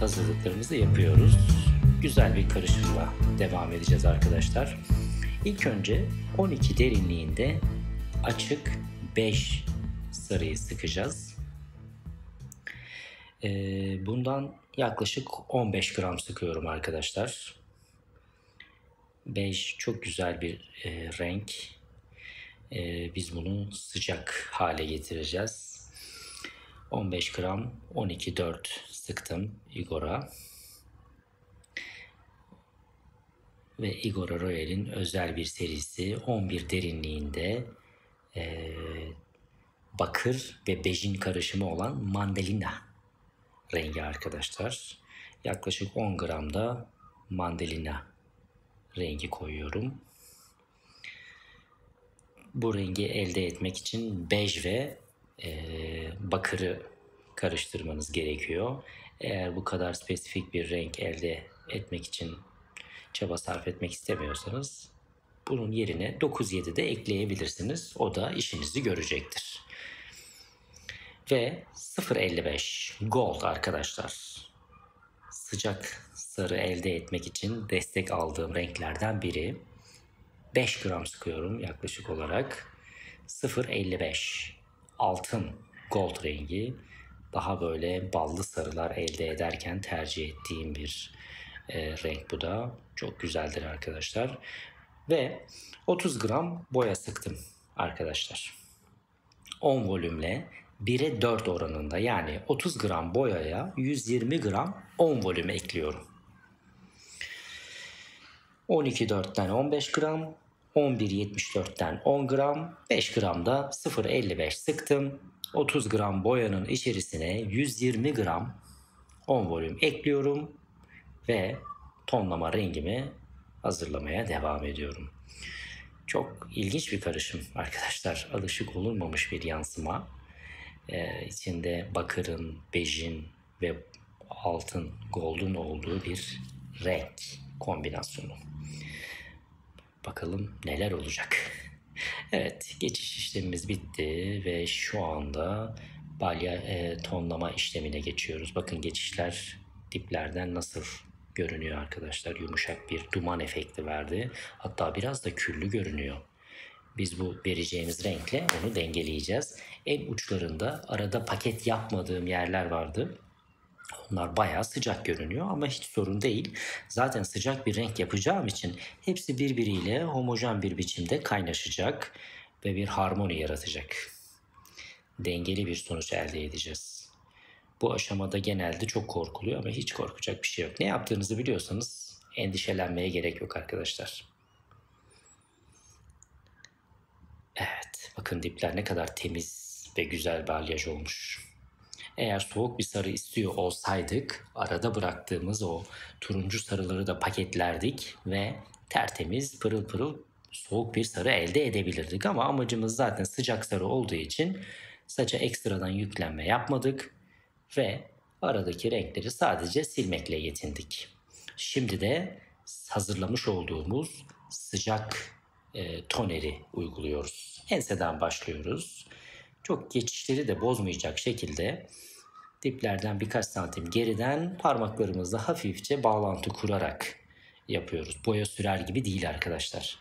hazırlıklarımızı yapıyoruz. Güzel bir karışımla devam edeceğiz arkadaşlar. İlk önce 12 derinliğinde açık 5 sarıyı sıkacağız. Bundan yaklaşık 15 gram sıkıyorum arkadaşlar. 5 çok güzel bir renk. Biz bunu sıcak hale getireceğiz. 15 gram 12-4 sıktım Igor'a. Ve Igor Royal'in özel bir serisi 11 derinliğinde bakır ve bejin karışımı olan mandalina rengi arkadaşlar. Yaklaşık 10 gram da mandalina rengi koyuyorum. Bu rengi elde etmek için bej ve bakırı karıştırmanız gerekiyor. Eğer bu kadar spesifik bir renk elde etmek için çaba sarf etmek istemiyorsanız bunun yerine 9-7 de ekleyebilirsiniz. O da işinizi görecektir. Ve 0.55 gold arkadaşlar. Sıcak sarı elde etmek için destek aldığım renklerden biri. 5 gram sıkıyorum yaklaşık olarak. 0.55 altın gold rengi. Daha böyle ballı sarılar elde ederken tercih ettiğim bir renk bu da. Çok güzeldir arkadaşlar. Ve 30 gram boya sıktım arkadaşlar. 10 volümle 1'e 4 oranında, yani 30 gram boyaya 120 gram 10 volüm ekliyorum. 12.4'ten 15 gram, 11.74'ten 10 gram, 5 gram da 0.55 sıktım. 30 gram boyanın içerisine 120 gram 10 volüm ekliyorum ve tonlama rengimi hazırlamaya devam ediyorum. Çok ilginç bir karışım arkadaşlar. Alışık olunmamış bir yansıma. İçinde bakırın, bejin ve altın, gold'un olduğu bir renk kombinasyonu. Bakalım neler olacak. Evet, geçiş işlemimiz bitti ve şu anda balya tonlama işlemine geçiyoruz. Bakın geçişler diplerden nasıl görünüyor arkadaşlar. Yumuşak bir duman efekti verdi. Hatta biraz da küllü görünüyor. Biz bu vereceğimiz renkle onu dengeleyeceğiz. En uçlarında arada paket yapmadığım yerler vardı. Onlar bayağı sıcak görünüyor ama hiç sorun değil. Zaten sıcak bir renk yapacağım için hepsi birbiriyle homojen bir biçimde kaynaşacak ve bir harmoni yaratacak. Dengeli bir sonuç elde edeceğiz. Bu aşamada genelde çok korkuluyor ama hiç korkacak bir şey yok. Ne yaptığınızı biliyorsanız endişelenmeye gerek yok arkadaşlar. Evet, bakın dipler ne kadar temiz ve güzel balyaj olmuş. Eğer soğuk bir sarı istiyor olsaydık arada bıraktığımız o turuncu sarıları da paketlerdik ve tertemiz pırıl pırıl soğuk bir sarı elde edebilirdik. Ama amacımız zaten sıcak sarı olduğu için saça ekstradan yüklenme yapmadık ve aradaki renkleri sadece silmekle yetindik. Şimdi de hazırlamış olduğumuz sıcak toneri uyguluyoruz. Enseden başlıyoruz. Çok geçişleri de bozmayacak şekilde diplerden birkaç santim geriden parmaklarımızla hafifçe bağlantı kurarak yapıyoruz. Boya sürer gibi değil arkadaşlar.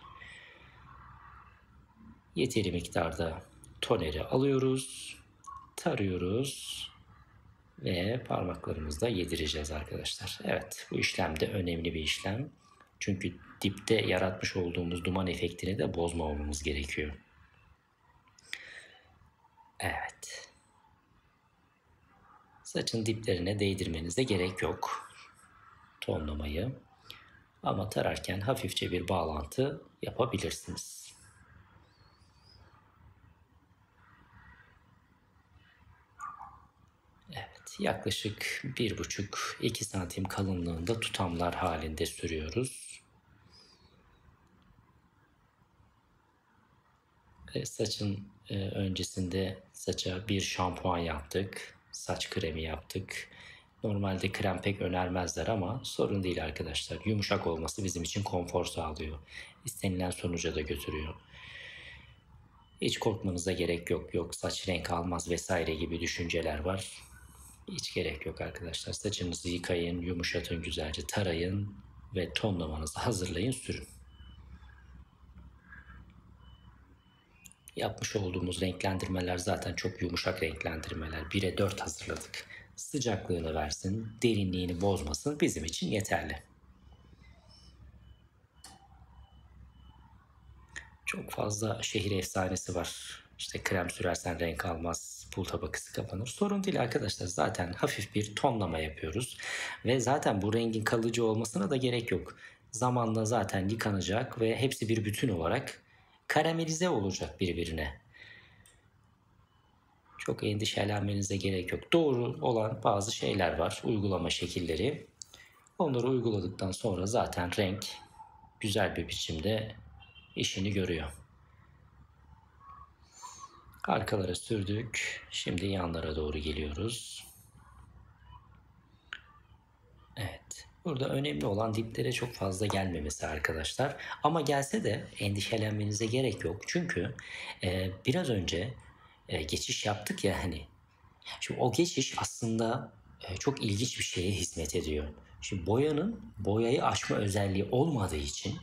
Yeteri miktarda toneri alıyoruz, tarıyoruz ve parmaklarımızla yedireceğiz arkadaşlar. Evet, bu işlem de önemli bir işlem. Çünkü dipte yaratmış olduğumuz duman efektini de bozmamamız gerekiyor. Evet. Saçın diplerine değdirmenize gerek yok tonlamayı. Ama tararken hafifçe bir bağlantı yapabilirsiniz. Evet, yaklaşık 1,5-2 santim kalınlığında tutamlar halinde sürüyoruz. Saçın öncesinde saça bir şampuan yaptık, saç kremi yaptık. Normalde krem pek önermezler ama sorun değil arkadaşlar. Yumuşak olması bizim için konfor sağlıyor. İstenilen sonuca da götürüyor. Hiç korkmanıza gerek yok. Yok saç renk almaz vesaire gibi düşünceler var. Hiç gerek yok arkadaşlar. Saçınızı yıkayın, yumuşatın, güzelce tarayın ve tonlamanızı hazırlayın, sürün. Yapmış olduğumuz renklendirmeler zaten çok yumuşak renklendirmeler. 1'e 4 hazırladık. Sıcaklığını versin, derinliğini bozmasın, bizim için yeterli. Çok fazla şehir efsanesi var. İşte krem sürersen renk almaz, pul tabakası kapanır. Sorun değil arkadaşlar. Zaten hafif bir tonlama yapıyoruz. Ve zaten bu rengin kalıcı olmasına da gerek yok. Zamanla zaten yıkanacak ve hepsi bir bütün olarak karamelize olacak birbirine. Çok endişelenmenize gerek yok. Doğru olan bazı şeyler var, uygulama şekilleri. Onları uyguladıktan sonra zaten renk güzel bir biçimde işini görüyor. Arkalara sürdük. Şimdi yanlara doğru geliyoruz. Evet. Burada önemli olan diplere çok fazla gelmemesi arkadaşlar. Ama gelse de endişelenmenize gerek yok. Çünkü biraz önce geçiş yaptık ya hani. Şimdi o geçiş aslında çok ilginç bir şeye hizmet ediyor. Şimdi boyanın boyayı aşma özelliği olmadığı için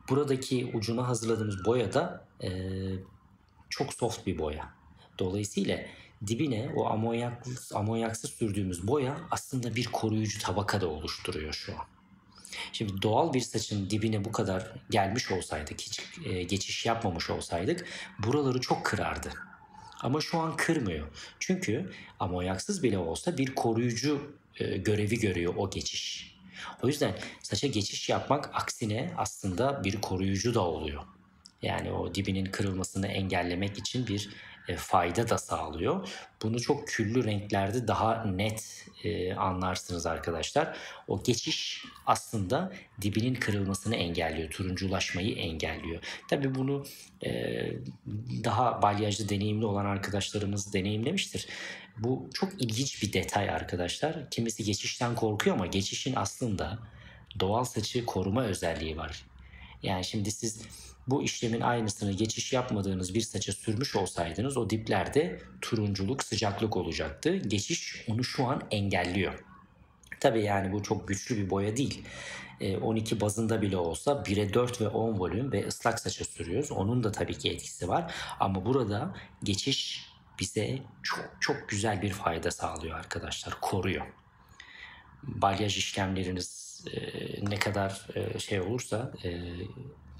buradaki ucuna hazırladığımız boya da çok soft bir boya. Dolayısıyla dibine o amonyaksız sürdüğümüz boya aslında bir koruyucu tabaka da oluşturuyor şu an. Şimdi doğal bir saçın dibine bu kadar gelmiş olsaydık, hiç geçiş yapmamış olsaydık buraları çok kırardı. Ama şu an kırmıyor. Çünkü amonyaksız bile olsa bir koruyucu görevi görüyor o geçiş. O yüzden saça geçiş yapmak aksine aslında bir koruyucu da oluyor. Yani o dibinin kırılmasını engellemek için bir fayda da sağlıyor. Bunu çok küllü renklerde daha net anlarsınız arkadaşlar. O geçiş aslında dibinin kırılmasını engelliyor, turunculaşmayı engelliyor. Tabii bunu daha balyajlı deneyimli olan arkadaşlarımız deneyimlemiştir. Bu çok ilginç bir detay arkadaşlar. Kimisi geçişten korkuyor ama geçişin aslında doğal saçı koruma özelliği var. Yani şimdi siz bu işlemin aynısını geçiş yapmadığınız bir saça sürmüş olsaydınız o diplerde turunculuk, sıcaklık olacaktı. Geçiş onu şu an engelliyor. Tabii yani bu çok güçlü bir boya değil. 12 bazında bile olsa 1'e 4 ve 10 volüm ve ıslak saça sürüyoruz. Onun da tabii ki etkisi var. Ama burada geçiş bize çok çok güzel bir fayda sağlıyor arkadaşlar. Koruyor. Balyaj işlemleriniz ne kadar şey olursa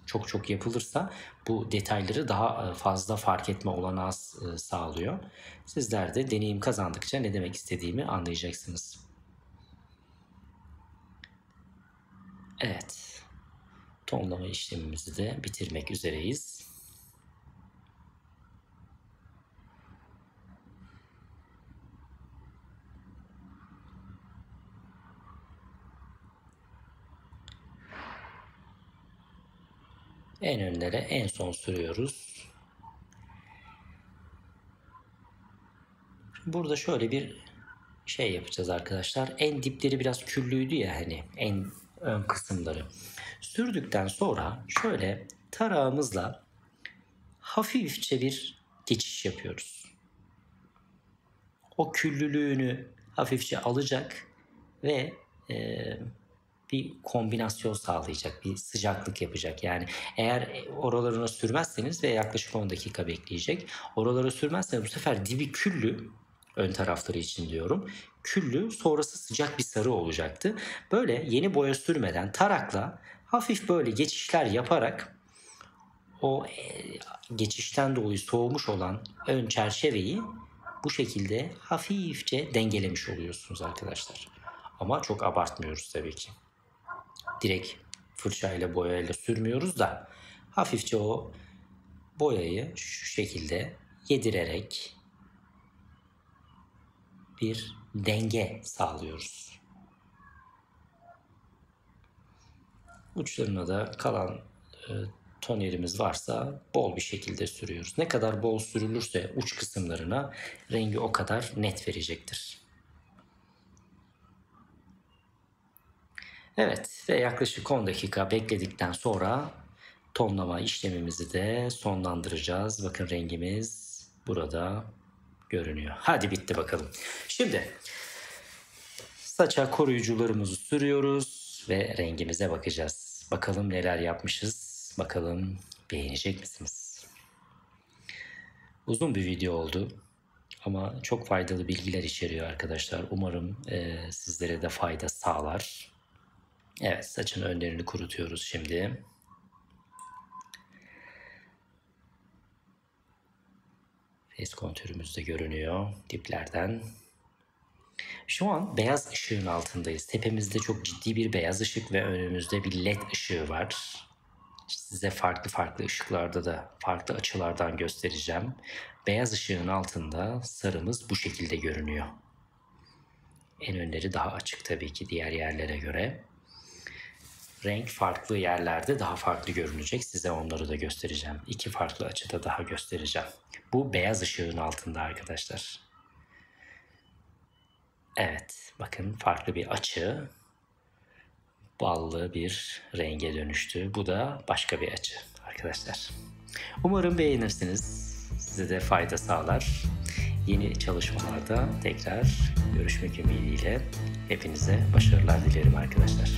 çok çok yapılırsa bu detayları daha fazla fark etme olanağı sağlıyor. Sizler de deneyim kazandıkça ne demek istediğimi anlayacaksınız. Evet. Tonlama işlemimizi de bitirmek üzereyiz. En önlere en son sürüyoruz. Burada şöyle bir şey yapacağız arkadaşlar. En dipleri biraz küllüydü ya hani en ön kısımları. Sürdükten sonra şöyle tarağımızla hafifçe bir geçiş yapıyoruz. O küllülüğünü hafifçe alacak ve bir kombinasyon sağlayacak, bir sıcaklık yapacak. Yani eğer oralarına sürmezseniz ve yaklaşık 10 dakika bekleyecek. Oralara sürmezseniz bu sefer dibi küllü, ön tarafları için diyorum. Küllü, sonrası sıcak bir sarı olacaktı. Böyle yeni boya sürmeden tarakla hafif böyle geçişler yaparak o geçişten dolayı soğumuş olan ön çerçeveyi bu şekilde hafifçe dengelemiş oluyorsunuz arkadaşlar. Ama çok abartmıyoruz tabii ki. Direkt fırçayla boyayla sürmüyoruz da hafifçe o boyayı şu şekilde yedirerek bir denge sağlıyoruz. Uçlarına da kalan tonerimiz varsa bol bir şekilde sürüyoruz. Ne kadar bol sürülürse uç kısımlarına rengi o kadar net verecektir. Evet ve yaklaşık 10 dakika bekledikten sonra tonlama işlemimizi de sonlandıracağız. Bakın rengimiz burada görünüyor. Hadi bitti bakalım. Şimdi saça koruyucularımızı sürüyoruz ve rengimize bakacağız. Bakalım neler yapmışız. Bakalım beğenecek misiniz? Uzun bir video oldu ama çok faydalı bilgiler içeriyor arkadaşlar. Umarım sizlere de fayda sağlar. Evet, saçın önlerini kurutuyoruz şimdi. Face kontürümüz de görünüyor diplerden. Şu an beyaz ışığın altındayız. Tepemizde çok ciddi bir beyaz ışık ve önümüzde bir led ışığı var. Size farklı ışıklarda da farklı açılardan göstereceğim. Beyaz ışığın altında sarımız bu şekilde görünüyor. En önleri daha açık tabii ki diğer yerlere göre. Renk farklı yerlerde daha farklı görünecek. Size onları da göstereceğim. 2 farklı açıda daha göstereceğim. Bu beyaz ışığın altında arkadaşlar. Evet, bakın farklı bir açı. Ballı bir renge dönüştü. Bu da başka bir açı arkadaşlar. Umarım beğenirsiniz. Size de fayda sağlar. Yeni çalışmalarda tekrar görüşmek ümidiyle hepinize başarılar dilerim arkadaşlar.